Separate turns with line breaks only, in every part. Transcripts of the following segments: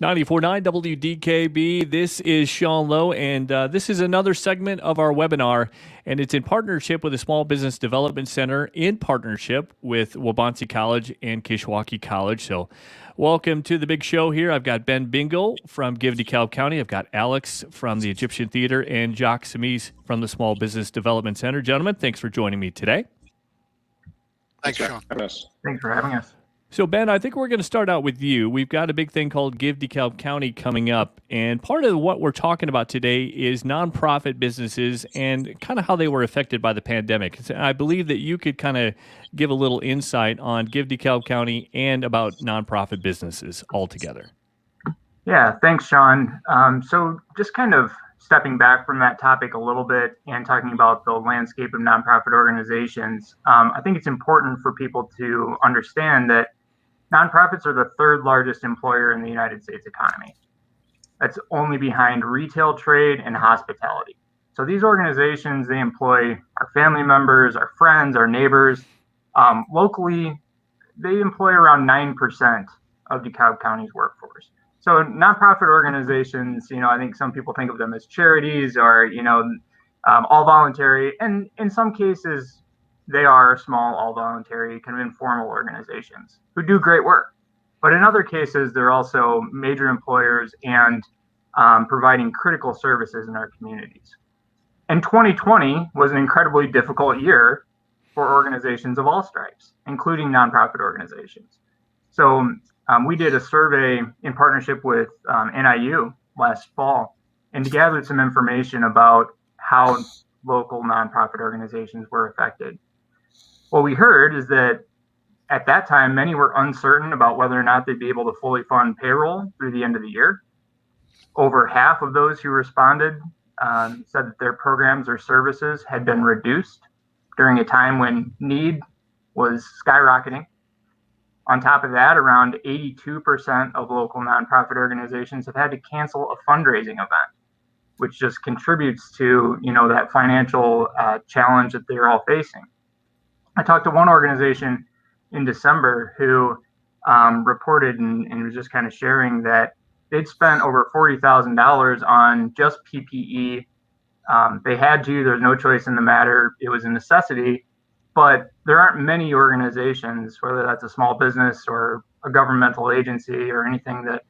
94.9 WDKB. This is Shawn Lowe, and this is another segment of our webinar, and it's in partnership with the Small Business Development Center in partnership with Waubonsee College and Kishwaukee College. So welcome to the big show here. I've got Ben Bingle from DeKalb County. I've got Alex from the Egyptian Theater and Jock Sommese from the Small Business Development Center. Gentlemen, thanks for joining me today.
Thanks, Shawn.
Thanks for having us.
So, Ben, I think we're going to start out with you. We've got a big thing called DeKalb County coming up, and part of what we're talking about today is nonprofit businesses and kind of how they were affected by the pandemic. I believe that you could kind of give a little insight on DeKalb County and about nonprofit businesses altogether.
Yeah, thanks, Shawn. So just kind of stepping back from that topic a little bit and talking about the landscape of nonprofit organizations, I think it's important for people to understand that nonprofits are the third largest employer in the United States economy. That's only behind retail, trade, and hospitality. So these organizations, they employ our family members, our friends, our neighbors. Locally, they employ around 9% of DeKalb County's workforce. So nonprofit organizations, I think some people think of them as charities or, all voluntary. And in some cases, they are small, all voluntary, kind of informal organizations who do great work. But in other cases, they're also major employers and providing critical services in our communities. And 2020 was an incredibly difficult year for organizations of all stripes, including nonprofit organizations. So we did a survey in partnership with NIU last fall and gathered some information about how local nonprofit organizations were affected. What we heard is that at that time, many were uncertain about whether or not they'd be able to fully fund payroll through the end of the year. Over half of those who responded said that their programs or services had been reduced during a time when need was skyrocketing. On top of that, around 82% of local nonprofit organizations have had to cancel a fundraising event, which just contributes to, that financial challenge that they're all facing. I talked to one organization in December who reported and was just kind of sharing that they'd spent over $40,000 on just PPE. They had to, there's no choice in the matter. It was a necessity, but there aren't many organizations, whether that's a small business or a governmental agency or anything that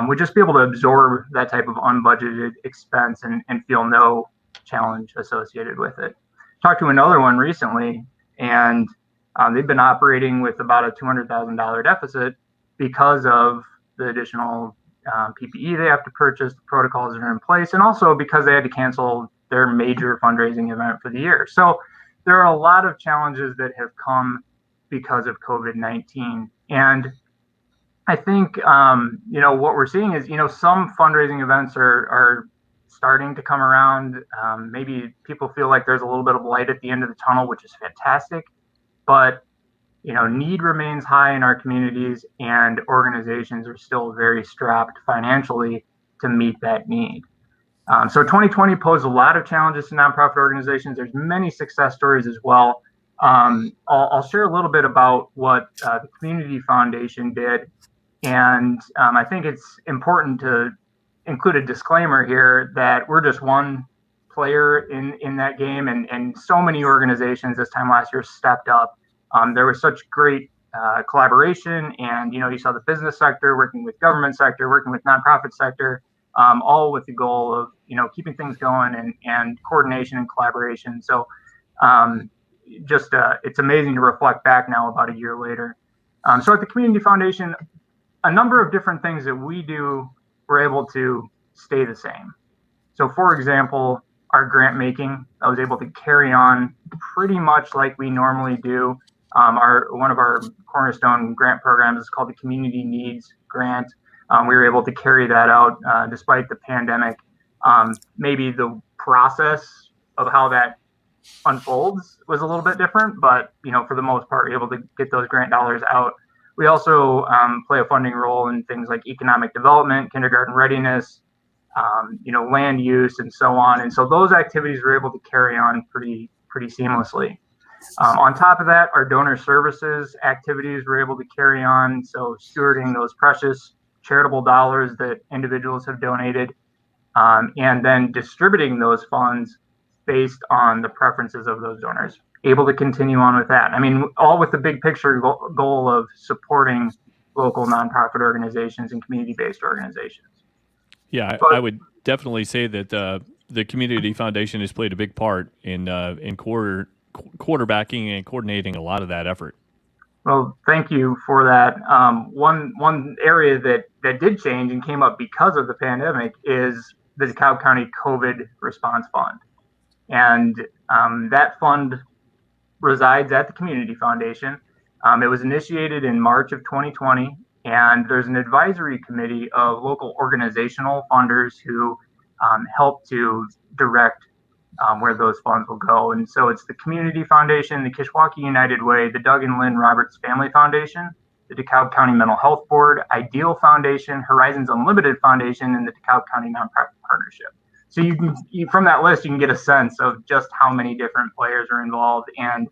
would just be able to absorb that type of unbudgeted expense and feel no challenge associated with it. Talked to another one recently, and they've been operating with about a $200,000 deficit because of the additional PPE they have to purchase, the protocols that are in place, and also because they had to cancel their major fundraising event for the year. So there are a lot of challenges that have come because of COVID-19. And I think, what we're seeing is, some fundraising events are starting to come around. Maybe people feel like there's a little bit of light at the end of the tunnel, which is fantastic. But, need remains high in our communities, and organizations are still very strapped financially to meet that need. So 2020 posed a lot of challenges to nonprofit organizations. There's many success stories as well. I'll share a little bit about what the Community Foundation did. And I think it's important to include a disclaimer here that we're just one player in that game, and so many organizations this time last year stepped up. There was such great collaboration, and you saw the business sector working with government sector, working with nonprofit sector, all with the goal of keeping things going and coordination and collaboration. So it's amazing to reflect back now about a year later. So at the Community Foundation, a number of different things that we do were able to stay the same. So for example, our grant making, I was able to carry on pretty much like we normally do. One of our cornerstone grant programs is called the Community Needs Grant. We were able to carry that out despite the pandemic. Maybe the process of how that unfolds was a little bit different, but for the most part, we're able to get those grant dollars out. We also play a funding role in things like economic development, kindergarten readiness, land use, and so on. And so those activities were able to carry on pretty seamlessly. On top of that, our donor services activities were able to carry on. So stewarding those precious charitable dollars that individuals have donated, and then distributing those funds based on the preferences of those donors. Able to continue on with that. I mean, all with the big picture goal of supporting local nonprofit organizations and community-based organizations.
Yeah, I would definitely say that the community foundation has played a big part in quarterbacking and coordinating a lot of that effort.
Well, thank you for that. One area that did change and came up because of the pandemic is the DeKalb County COVID Response Fund, and that fund resides at the Community Foundation. It was initiated in March of 2020, and there's an advisory committee of local organizational funders who help to direct where those funds will go. And so it's the Community Foundation, the Kishwaukee United Way, the Doug and Lynn Roberts Family Foundation, the DeKalb County Mental Health Board, Ideal Foundation, Horizons Unlimited Foundation, and the DeKalb County Nonprofit Partnership. So from that list, you can get a sense of just how many different players are involved, and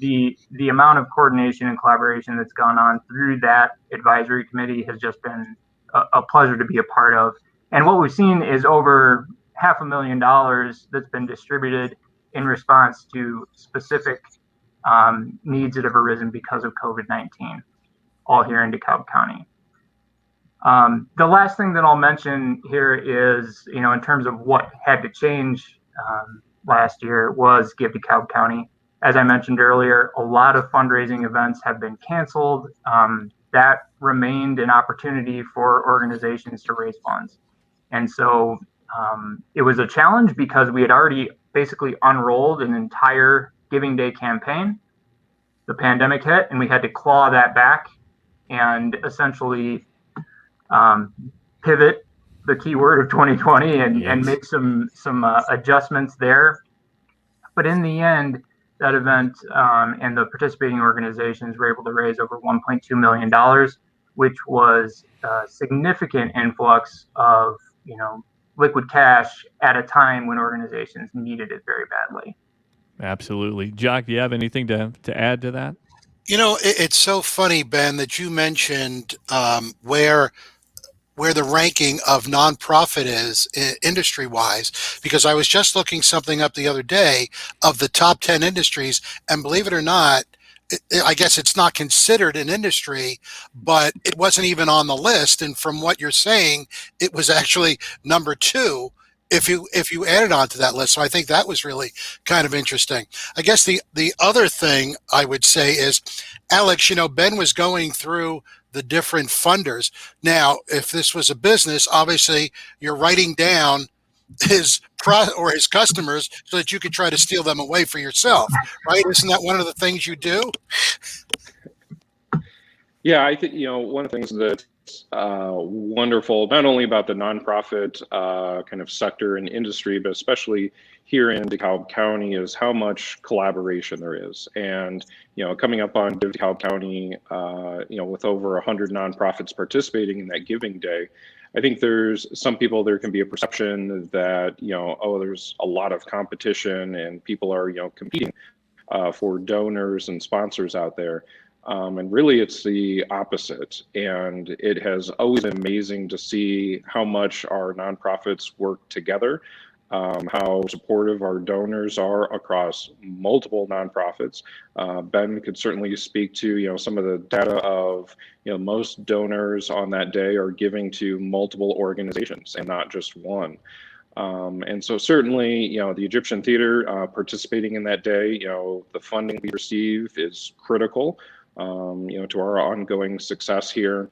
the amount of coordination and collaboration that's gone on through that advisory committee has just been a pleasure to be a part of. And what we've seen is over $500,000 that's been distributed in response to specific needs that have arisen because of COVID-19, all here in DeKalb County. The last thing that I'll mention here is, in terms of what had to change last year was Give DeKalb County. As I mentioned earlier, a lot of fundraising events have been canceled. That remained an opportunity for organizations to raise funds. And so it was a challenge because we had already basically unrolled an entire Giving Day campaign. The pandemic hit and we had to claw that back and essentially pivot, the key word of 2020, and make some adjustments there. But in the end, that event and the participating organizations were able to raise over $1.2 million, which was a significant influx of liquid cash at a time when organizations needed it very badly. Absolutely.
Jock, do you have anything to add to that?
It's so funny, Ben, that you mentioned where the ranking of nonprofit is industry-wise, because I was just looking something up the other day of the top 10 industries, and believe it or not, I guess it's not considered an industry, but it wasn't even on the list. And from what you're saying, it was actually number 2 if you added on to that list. So I think that was really kind of interesting. I guess the other thing I would say is, Alex, Ben was going through the different funders. Now, if this was a business, obviously you're writing down his customers so that you could try to steal them away for yourself, right? Isn't that one of the things you do?
Yeah, I think, one of the things that's wonderful, not only about the nonprofit kind of sector and industry, but especially here in DeKalb County, is how much collaboration there is. And, coming up on Give DeKalb County, with over 100 nonprofits participating in that Giving Day, I think there's some people, there can be a perception that, there's a lot of competition and people are, competing for donors and sponsors out there. And really it's the opposite. And it has always been amazing to see how much our nonprofits work together, how supportive our donors are across multiple nonprofits. Ben could certainly speak to, some of the data of, most donors on that day are giving to multiple organizations and not just one. And so certainly, the Egyptian Theater participating in that day, the funding we receive is critical, to our ongoing success here.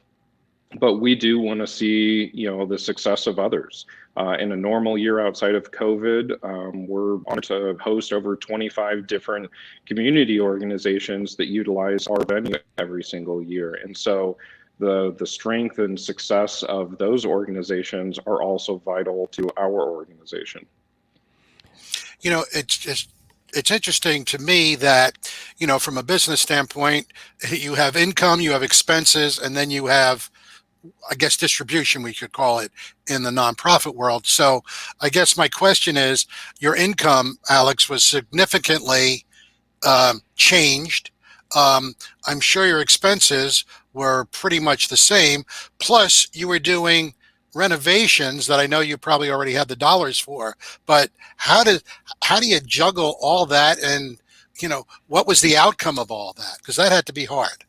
But we do want to see, the success of others. In a normal year outside of COVID, we're honored to host over 25 different community organizations that utilize our venue every single year. And so the strength and success of those organizations are also vital to our organization.
It's interesting to me that, from a business standpoint, you have income, you have expenses, and then you have, I guess, distribution, we could call it, in the nonprofit world. So I guess my question is, your income, Alex, was significantly changed. I'm sure your expenses were pretty much the same. Plus, you were doing renovations that I know you probably already had the dollars for. But how do you juggle all that? And what was the outcome of all that? Because that had to be hard.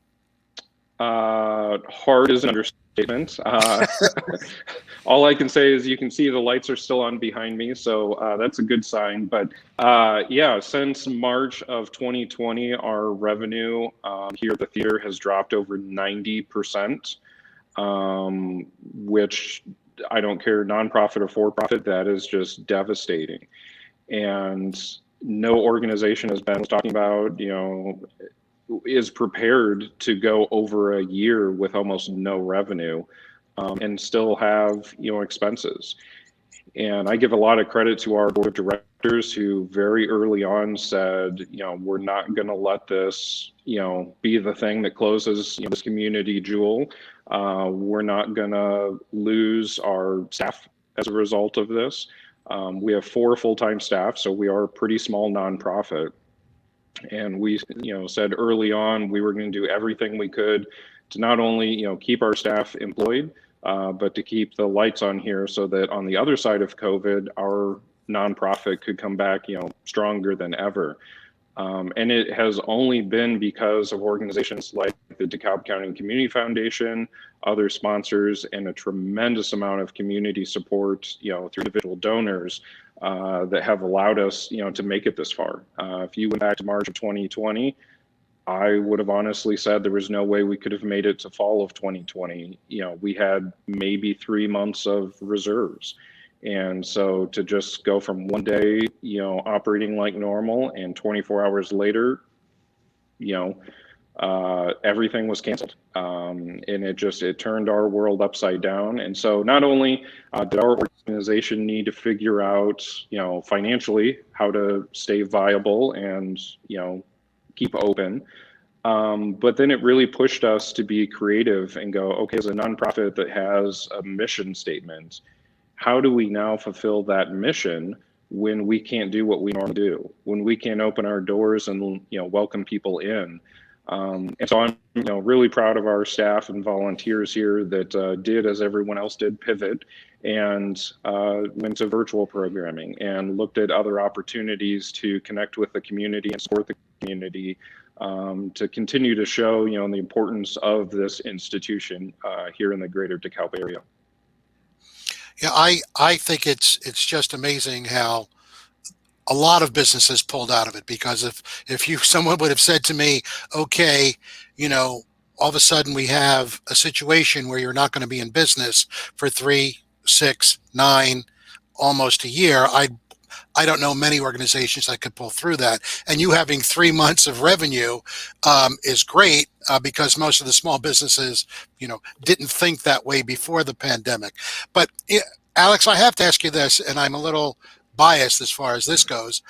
Hard is an understatement. All I can say is you can see the lights are still on behind me, so that's a good sign. But yeah, since March of 2020, our revenue here at the theater has dropped over 90%, which I don't care, nonprofit or for-profit, that is just devastating. And no organization, as Ben was talking about, is prepared to go over a year with almost no revenue and still have expenses. And I give a lot of credit to our board of directors who very early on said, we're not going to let this be the thing that closes this community jewel. We're not going to lose our staff as a result of this. We have 4 full-time staff, so we are a pretty small nonprofit. And we, said early on we were going to do everything we could to not only, keep our staff employed, but to keep the lights on here so that on the other side of COVID, our nonprofit could come back, stronger than ever. And it has only been because of organizations like the DeKalb County Community Foundation, other sponsors, and a tremendous amount of community support, through individual donors that have allowed us, to make it this far. If you went back to March of 2020, I would have honestly said there was no way we could have made it to fall of 2020. We had maybe 3 months of reserves. And so to just go from one day, operating like normal, and 24 hours later, everything was canceled. And it turned our world upside down. And so not only did our organization need to figure out, financially how to stay viable and, keep open, but then it really pushed us to be creative and go, okay, as a nonprofit that has a mission statement, how do we now fulfill that mission when we can't do what we normally do, when we can't open our doors and welcome people in? And so I'm really proud of our staff and volunteers here that did, as everyone else did, pivot and went to virtual programming and looked at other opportunities to connect with the community and support the community, to continue to show the importance of this institution here in the greater DeKalb area.
Yeah, I think it's just amazing how a lot of businesses pulled out of it, because if someone would have said to me, okay, all of a sudden we have a situation where you're not going to be in business for 3, 6, 9, almost a year, I don't know many organizations that could pull through that. And you having 3 months of revenue is great, because most of the small businesses, didn't think that way before the pandemic. But Alex, I have to ask you this, and I'm a little biased as far as this goes.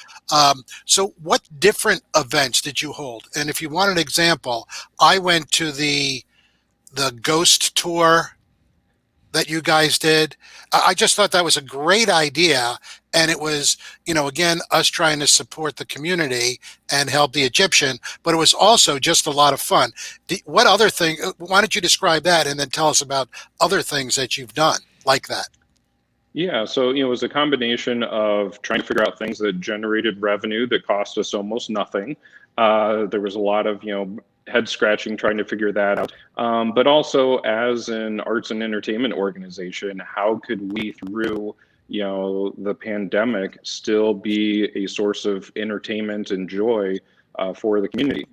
So what different events did you hold? And if you want an example, I went to the ghost tour that you guys did. I just thought that was a great idea. And it was, again, us trying to support the community and help the Egyptian, but it was also just a lot of fun. What other thing, why don't you describe that and then tell us about other things that you've done like that?
Yeah, so it was a combination of trying to figure out things that generated revenue that cost us almost nothing. There was a lot of head scratching trying to figure that out, but also as an arts and entertainment organization, how could we, through the pandemic, still be a source of entertainment and joy for the community?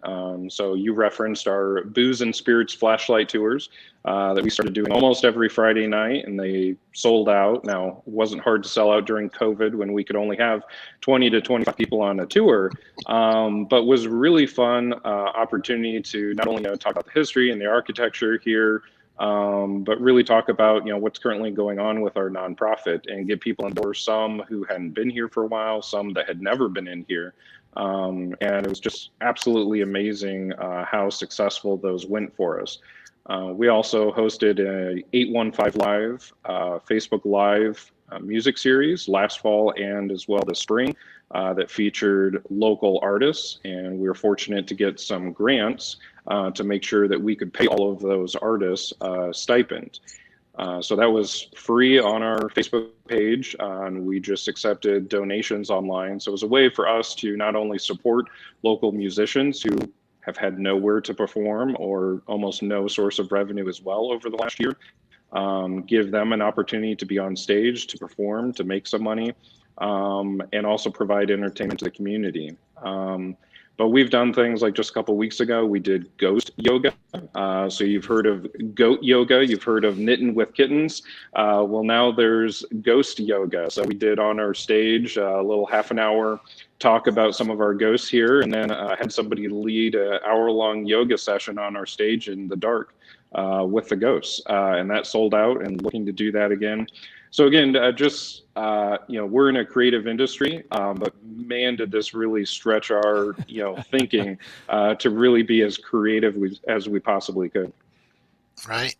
So you referenced our Booze and Spirits flashlight tours that we started doing almost every Friday night, and they sold out. Now, it wasn't hard to sell out during COVID when we could only have 20 to 25 people on a tour, but was really fun opportunity to not only talk about the history and the architecture here, but really talk about what's currently going on with our nonprofit and get people on board, some who hadn't been here for a while, some that had never been in here. And it was just absolutely amazing how successful those went for us. We also hosted a 815 Live Facebook Live music series last fall and as well this spring. that featured local artists, and we were fortunate to get some grants to make sure that we could pay all of those artists stipend. So that was free on our Facebook page, and we just accepted donations online. So it was a way for us to not only support local musicians who have had nowhere to perform or almost no source of revenue as well over the last year, give them an opportunity to be on stage, to perform, to make some money, and also provide entertainment to the community. But we've done things like just a couple of weeks ago, we did ghost yoga. So you've heard of goat yoga, you've heard of knitting with kittens. Well, now there's ghost yoga. So we did on our stage a little half an hour talk about some of our ghosts here, and then had somebody lead an hour-long yoga session on our stage in the dark with the ghosts. And that sold out, and looking to do that again. So again, we're in a creative industry, but man, did this really stretch our, thinking to really be as creative as we possibly could.
Right.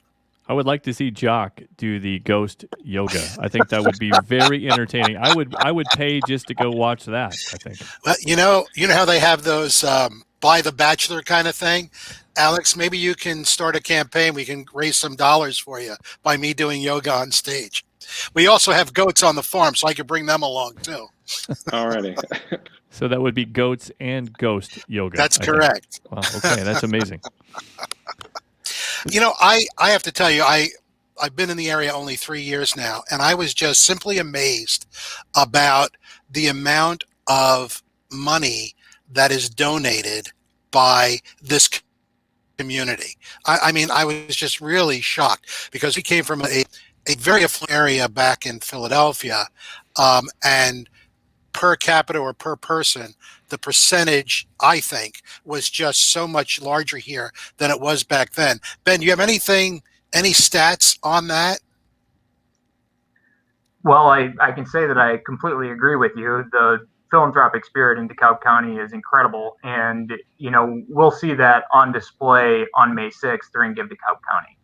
I would like to see Jock do the ghost yoga. I think that would be very entertaining. I would pay just to go watch that, I think.
Well, you know how they have those buy the bachelor kind of thing? Alex, maybe you can start a campaign. We can raise some dollars for you by me doing yoga on stage. We also have goats on the farm, so I could bring them along too.
Alrighty.
So that would be goats and ghost yoga.
That's correct.
Wow, okay, that's amazing.
I have to tell you, I've been in the area only 3 years now, and I was just simply amazed about the amount of money that is donated by this community. I mean, I was just really shocked because we came from a very affluent area back in Philadelphia, and per capita or per person, the percentage, I think, was just so much larger here than it was back then. Ben, do you have any stats on that?
Well, I can say that I completely agree with you. The philanthropic spirit in DeKalb County is incredible, and we'll see that on display on May 6th during Give DeKalb County.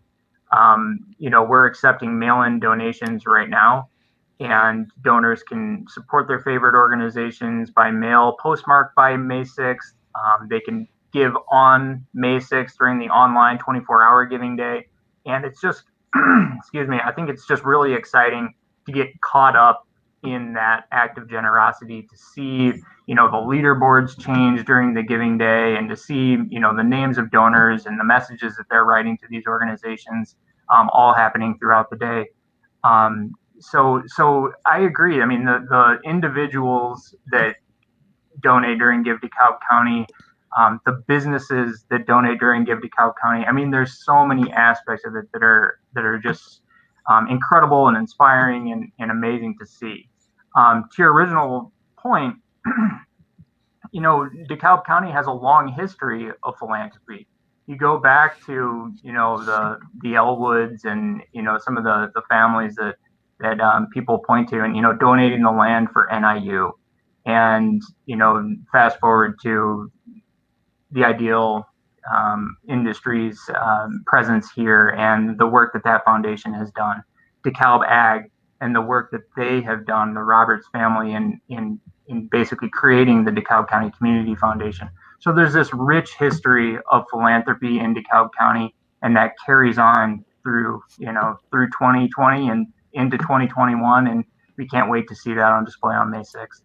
We're accepting mail-in donations right now, and donors can support their favorite organizations by mail, postmarked by May 6th. They can give on May 6th during the online 24-hour giving day. And it's just, excuse me, I think it's just really exciting to get caught up in that act of generosity, to see, the leaderboards change during the giving day, and to see, the names of donors and the messages that they're writing to these organizations, all happening throughout the day. So I agree. I mean, the individuals that donate during Give DeKalb County, the businesses that donate during Give DeKalb County. I mean, there's so many aspects of it that are just incredible and inspiring and amazing to see. To your original point, DeKalb County has a long history of philanthropy. You go back to the Elwoods and some of the families that people point to, and donating the land for NIU, and fast forward to the Ideal Industries presence here and the work that foundation has done, DeKalb Ag and the work that they have done, the Roberts family, in basically creating the DeKalb County Community Foundation. So there's this rich history of philanthropy in DeKalb County, and that carries on through 2020 and into 2021, and we can't wait to see that on display on May 6th.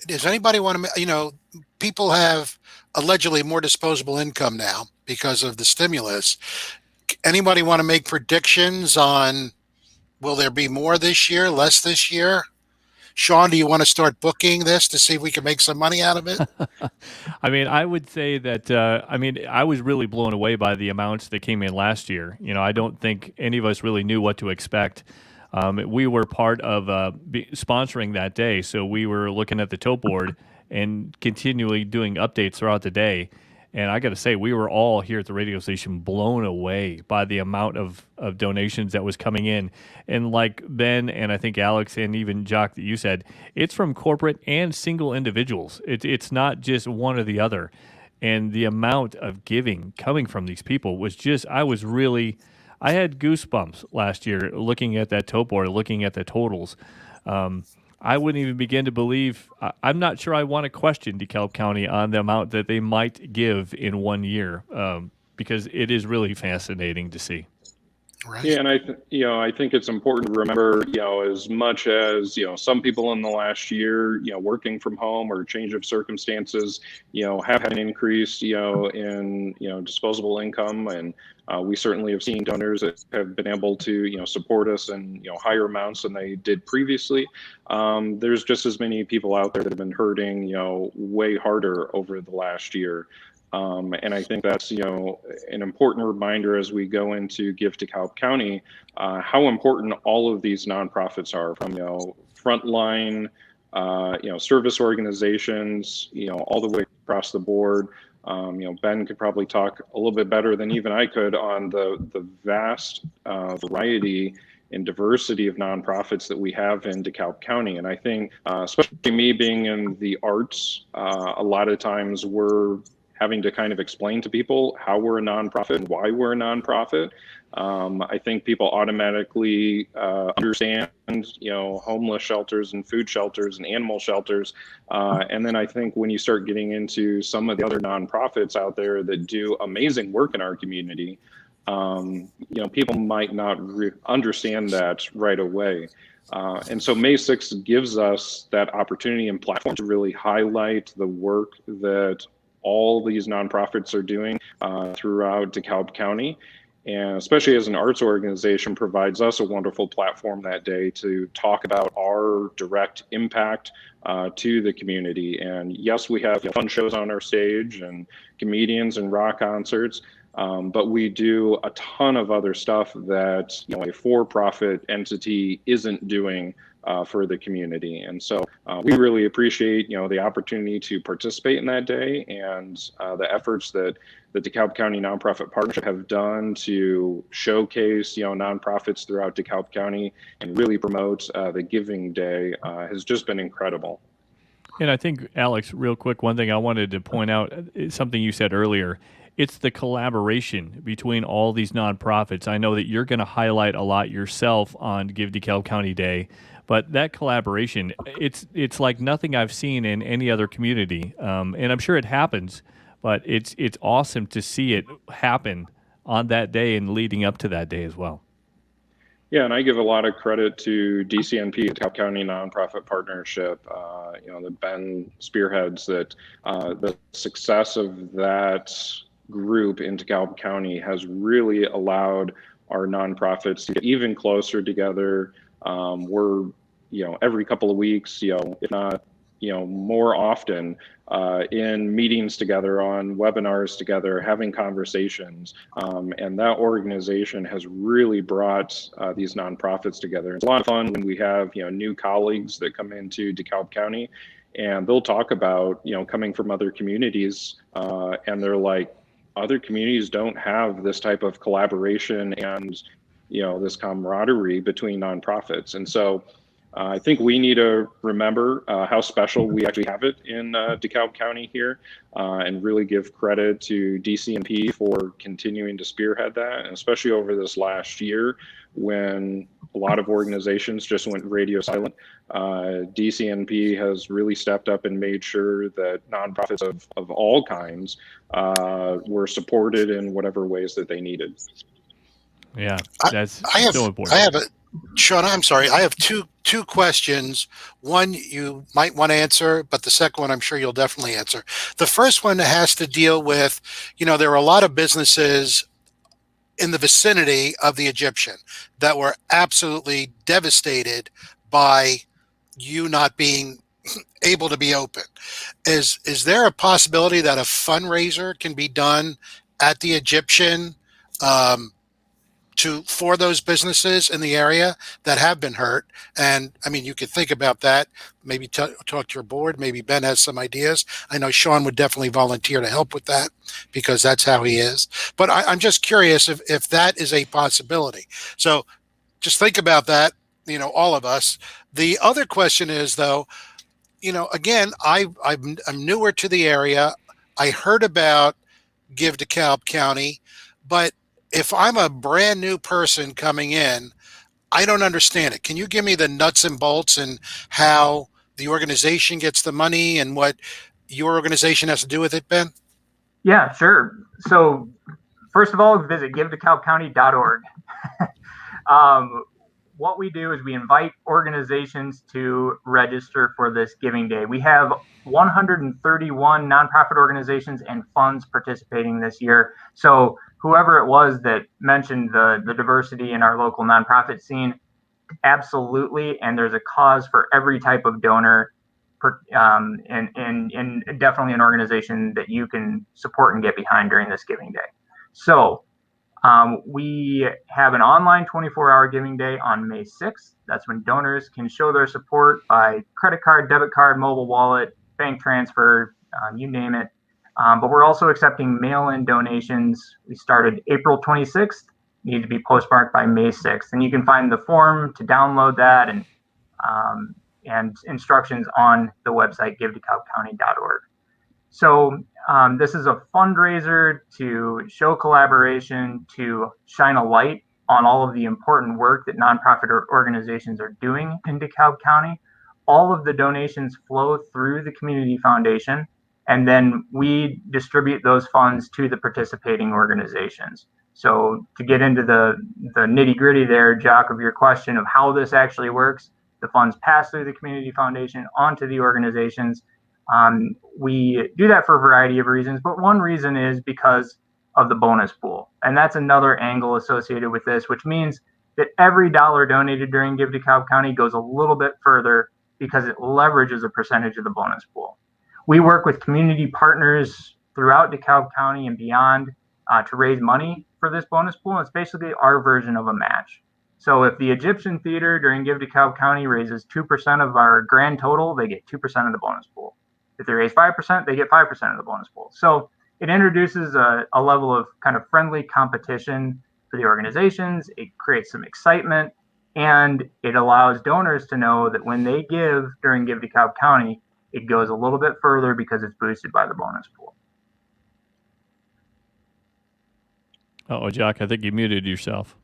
Does anybody want to, people have allegedly more disposable income now because of the stimulus. Anybody want to make predictions on, will there be more this year, less this year? Shawn, do you want to start booking this to see if we can make some money out of it?
I mean, I would say that, I was really blown away by the amounts that came in last year. I don't think any of us really knew what to expect. We were part of sponsoring that day, so we were looking at the tote board and continually doing updates throughout the day. And I got to say, we were all here at the radio station blown away by the amount of donations that was coming in. And like Ben and I think Alex and even Jock that you said, it's from corporate and single individuals. It's not just one or the other. And the amount of giving coming from these people was just, I had goosebumps last year looking at that tote board, looking at the totals. I wouldn't even begin to believe. I'm not sure I want to question DeKalb County on the amount that they might give in 1 year, because it is really fascinating to see.
Right.
Yeah, and I think it's important to remember, as much as, some people in the last year, working from home or change of circumstances, have had an increase, in, disposable income. And we certainly have seen donors that have been able to, support us in, higher amounts than they did previously. There's just as many people out there that have been hurting, way harder over the last year. And I think that's, an important reminder as we go into Give DeKalb County, how important all of these nonprofits are, from, frontline, service organizations, all the way across the board. Ben could probably talk a little bit better than even I could on the vast variety and diversity of nonprofits that we have in DeKalb County. And I think, especially me being in the arts, a lot of times we're having to kind of explain to people how we're a nonprofit and why we're a nonprofit. I think people automatically understand, homeless shelters and food shelters and animal shelters. And then I think when you start getting into some of the other nonprofits out there that do amazing work in our community, people might not understand that right away. And so May 6th gives us that opportunity and platform to really highlight the work that all these nonprofits are doing throughout DeKalb County. And especially as an arts organization, provides us a wonderful platform that day to talk about our direct impact to the community. And yes, we have fun shows on our stage and comedians and rock concerts, but we do a ton of other stuff that a for-profit entity isn't doing for the community. And so we really appreciate, the opportunity to participate in that day, and the efforts that the DeKalb County Nonprofit Partnership have done to showcase, nonprofits throughout DeKalb County and really promote the Giving Day has just been incredible.
And I think, Alex, real quick, one thing I wanted to point out is something you said earlier. It's the collaboration between all these nonprofits. I know that you're going to highlight a lot yourself on Give DeKalb County Day, but that collaboration, it's like nothing I've seen in any other community. And I'm sure it happens, but it's awesome to see it happen on that day and leading up to that day as well.
Yeah, and I give a lot of credit to DCNP, DeKalb County Nonprofit Partnership, that Ben spearheads, that the success of that group in DeKalb County has really allowed our nonprofits to get even closer together. We're, every couple of weeks, if not, more often in meetings together, on webinars together, having conversations. And that organization has really brought these nonprofits together. It's a lot of fun when we have, new colleagues that come into DeKalb County, and they'll talk about, coming from other communities, and they're like, other communities don't have this type of collaboration and, this camaraderie between nonprofits. And so I think we need to remember how special we actually have it in DeKalb County here, and really give credit to DCNP for continuing to spearhead that, and especially over this last year when a lot of organizations just went radio silent. DCNP has really stepped up and made sure that nonprofits of all kinds were supported in whatever ways that they needed.
Yeah, that's so important.
Shawn, I'm sorry. I have two questions. One you might want to answer, but the second one I'm sure you'll definitely answer. The first one has to deal with, there are a lot of businesses in the vicinity of the Egyptian that were absolutely devastated by you not being able to be open. Is there a possibility that a fundraiser can be done at the Egyptian for those businesses in the area that have been hurt? And I mean, you could think about that, maybe talk to your board. Maybe Ben has some ideas. I know Shawn would definitely volunteer to help with that because that's how he is. But I'm just curious if that is a possibility. So just think about that, all of us. The other question is, though, again, I'm newer to the area. I heard about Give DeKalb County, but if I'm a brand new person coming in, I don't understand it. Can you give me the nuts and bolts and how the organization gets the money and what your organization has to do with it, Ben?
Yeah, sure. So first of all, visit givedekalbcounty.org. What we do is we invite organizations to register for this Giving Day. We have 131 nonprofit organizations and funds participating this year. So whoever it was that mentioned the diversity in our local nonprofit scene, absolutely. And there's a cause for every type of donor, and definitely an organization that you can support and get behind during this Giving Day. So we have an online 24-hour Giving Day on May 6th. That's when donors can show their support by credit card, debit card, mobile wallet, bank transfer, you name it. But we're also accepting mail-in donations. We started April 26th, need to be postmarked by May 6th. And you can find the form to download that and instructions on the website, givedekalbcounty.org. So this is a fundraiser to show collaboration, to shine a light on all of the important work that nonprofit organizations are doing in DeKalb County. All of the donations flow through the community foundation, and then we distribute those funds to the participating organizations. So to get into the nitty gritty there, Jock, of your question of how this actually works, the funds pass through the community foundation onto the organizations. We do that for a variety of reasons, but one reason is because of the bonus pool. And that's another angle associated with this, which means that every dollar donated during Give DeKalb County goes a little bit further because it leverages a percentage of the bonus pool. We work with community partners throughout DeKalb County and beyond to raise money for this bonus pool. It's basically our version of a match. So if the Egyptian Theater during Give DeKalb County raises 2% of our grand total, they get 2% of the bonus pool. If they raise 5%, they get 5% of the bonus pool. So it introduces a level of kind of friendly competition for the organizations. It creates some excitement, and it allows donors to know that when they give during Give DeKalb County, it goes a little bit further because it's boosted by the bonus pool.
Oh, Jock, I think you muted yourself.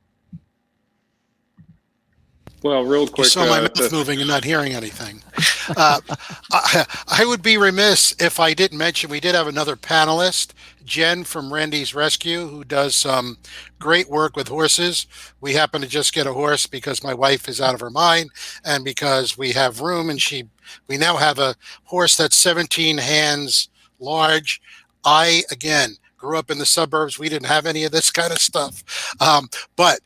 Well, real quick.
You saw my mouth moving and not hearing anything. I would be remiss if I didn't mention we did have another panelist, Jen from Randy's Rescue, who does some great work with horses. We happen to just get a horse because my wife is out of her mind and because we have room, and we now have a horse that's 17 hands large. I, again, grew up in the suburbs. We didn't have any of this kind of stuff. But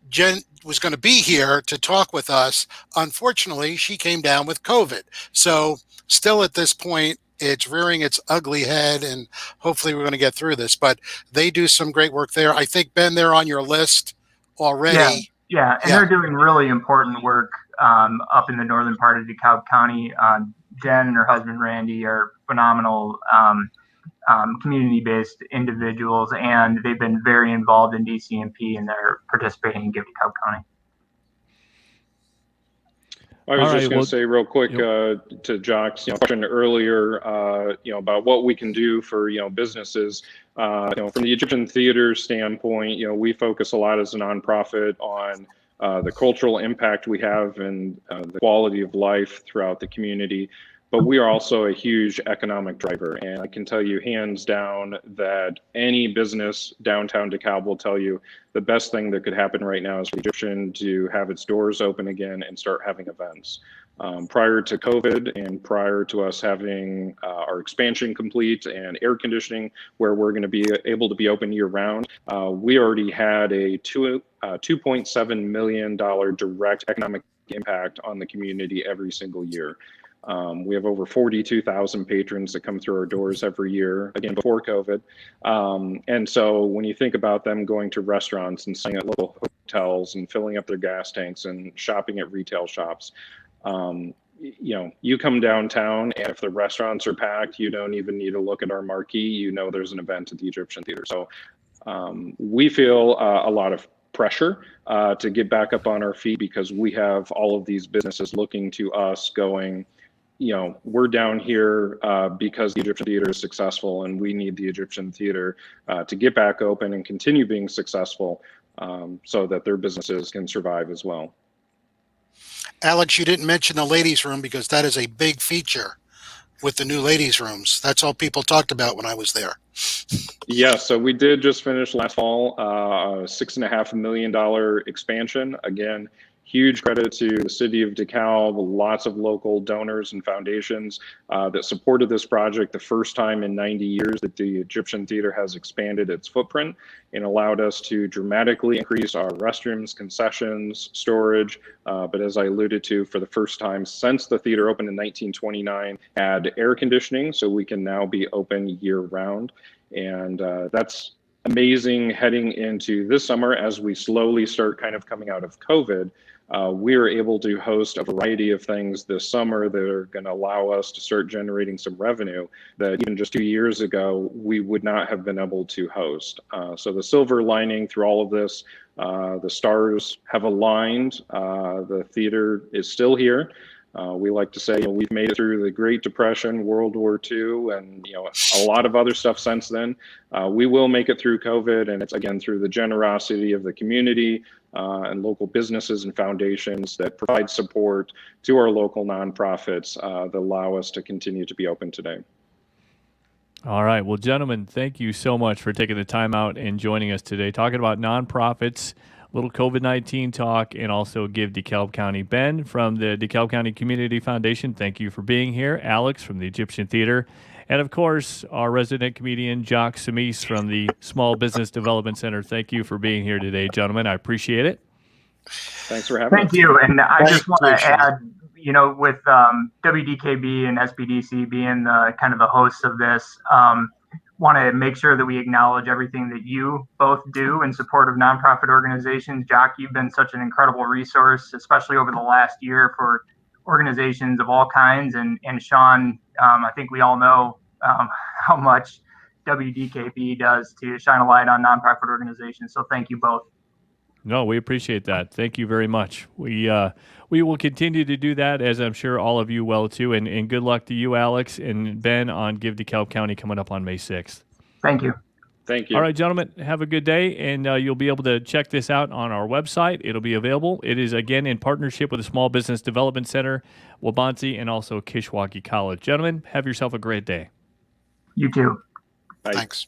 Jen was going to be here to talk with us. Unfortunately, she came down with COVID. So still at this point, it's rearing its ugly head, and hopefully we're going to get through this. But they do some great work there. I think, Ben, they're on your list already.
Yeah, and they're doing really important work up in the northern part of DeKalb County. Jen and her husband, Randy, are phenomenal community-based individuals, and they've been very involved in DCMP, and they're participating in Give DeKalb County.
I was just going to say real quick to Jock's question earlier, about what we can do for businesses. From the Egyptian Theater standpoint, we focus a lot as a nonprofit on the cultural impact we have and the quality of life throughout the community. But we are also a huge economic driver. And I can tell you hands down that any business downtown DeKalb will tell you the best thing that could happen right now is for Egyptian to have its doors open again and start having events. Prior to COVID and prior to us having our expansion complete and air conditioning where we're going to be able to be open year round, we already had a $2.7 million direct economic impact on the community every single year. We have over 42,000 patrons that come through our doors every year, again, before COVID. And so when you think about them going to restaurants and staying at local hotels and filling up their gas tanks and shopping at retail shops, you come downtown, and if the restaurants are packed, you don't even need to look at our marquee. There's an event at the Egyptian Theater. So we feel a lot of pressure to get back up on our feet because we have all of these businesses looking to us going, we're down here because the Egyptian Theater is successful, and we need the Egyptian Theater to get back open and continue being successful. so that their businesses can survive as well.
Alex, you didn't mention the ladies' room because that is a big feature with the new ladies' rooms. That's all people talked about when I was there.
Yeah, so we did just finish last fall a $6.5 million expansion. Again, huge credit to the city of DeKalb, lots of local donors and foundations that supported this project. The first time in 90 years that the Egyptian Theater has expanded its footprint and allowed us to dramatically increase our restrooms, concessions, storage. But as I alluded to, for the first time since the theater opened in 1929, had air conditioning, so we can now be open year round. And that's amazing heading into this summer as we slowly start kind of coming out of COVID. We are able to host a variety of things this summer that are going to allow us to start generating some revenue that even just 2 years ago we would not have been able to host. So the silver lining through all of this, the stars have aligned. The theater is still here. We like to say, we've made it through the Great Depression, World War II, and a lot of other stuff since then. We will make it through COVID, and it's again through the generosity of the community and local businesses and foundations that provide support to our local nonprofits that allow us to continue to be open today.
All right. Well, gentlemen, thank you so much for taking the time out and joining us today, talking about nonprofits, little COVID-19 talk, and also Give DeKalb County. Ben from the DeKalb County Community Foundation, thank you for being here. Alex from the Egyptian Theater. And of course, our resident comedian, Jock Sommese from the Small Business Development Center. Thank you for being here today, gentlemen. I appreciate it.
Thanks for having us.
Thank you. And I just want to add, with WDKB and SBDC being the kind of the hosts of this, want to make sure that we acknowledge everything that you both do in support of nonprofit organizations. Jock, you've been such an incredible resource, especially over the last year for organizations of all kinds. And Shawn, I think we all know how much WDKB does to shine a light on nonprofit organizations. So thank you both.
No, we appreciate that. Thank you very much. We will continue to do that, as I'm sure all of you will too. And good luck to you, Alex and Ben, on Give DeKalb County coming up on May 6th.
Thank you.
Thank you.
All right, gentlemen, have a good day, and you'll be able to check this out on our website. It'll be available. It is, again, in partnership with the Small Business Development Center, Waubonsee, and also Kishwaukee College. Gentlemen, have yourself a great day.
You too.
Bye.
Thanks.